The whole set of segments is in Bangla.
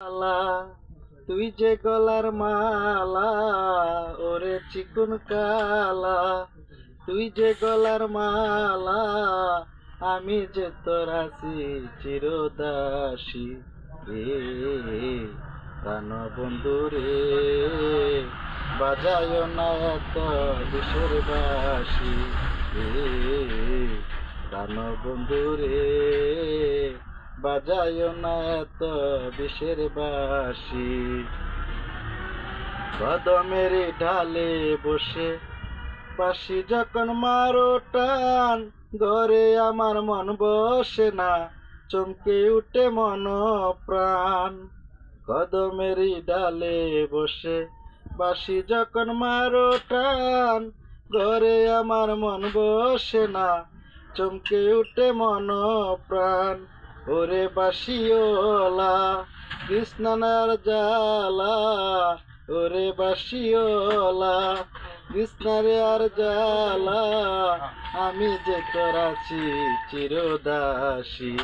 মালা, তুই যে গলার মালা, ওরে চিকুন কালা, তুই যে গলার মালা, আমি যে তোর আছি চিরদাসী রে, প্রাণ বন্ধু রে, বাজায় না এত বিষের বাসি রে, প্রাণ বন্ধু রে, বাজায় না এত বিষের বাসি। কদমের ঢালে বসে বাঁশি যখন মারো টান, ঘরে আমার মন বসে না, চমকে উঠে মন প্রাণ। কদমের ডালে বসে বাঁশি যখন মারো টান, ঘরে আমার মন বসে না, চমকে উঠে মন প্রাণ। ওরে বাঁশিওলা কৃষ্ণনার জালা, ওরে বাঁশিওলা কৃষ্ণারে আর জালা, আমি যে তোর আছি চিরদাসী,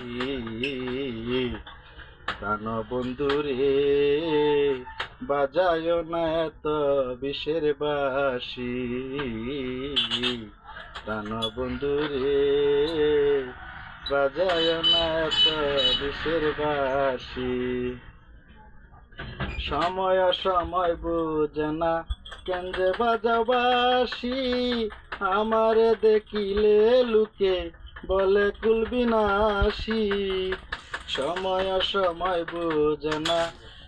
প্রাণ বন্ধু রে, বাজায় না এত বিষের বাসি, প্রাণ বন্ধু রে, বাজায় না এত বিষের বাসি। সময় সময় বুঝে না কেন যে বাজাও বাঁশি, আমারে দেখিলে লুকে বলে কুলবিনাশী। সময় সময় বুঝে না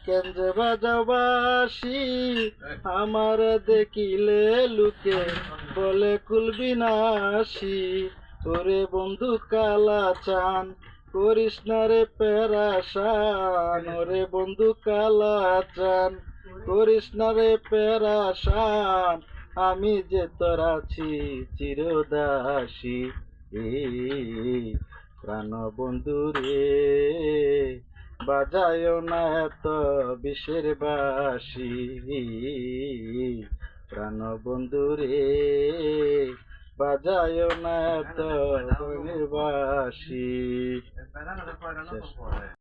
কেন যে বাজাও বাঁশি, আমারে দেখিলে লুকে বলে কুলবিনাশী। ওরে বন্ধু কালা চান করিস না রে পেরাশান, ওরে বন্ধু কালা চান করিস না রে পেরাশান, আমি যে তোর আছি চিরদাসী, প্রাণ বন্ধু রে, বাজায় না এত বিষের বাসি, প্রাণ বন্ধু রে, বাজায় না এত বাসি।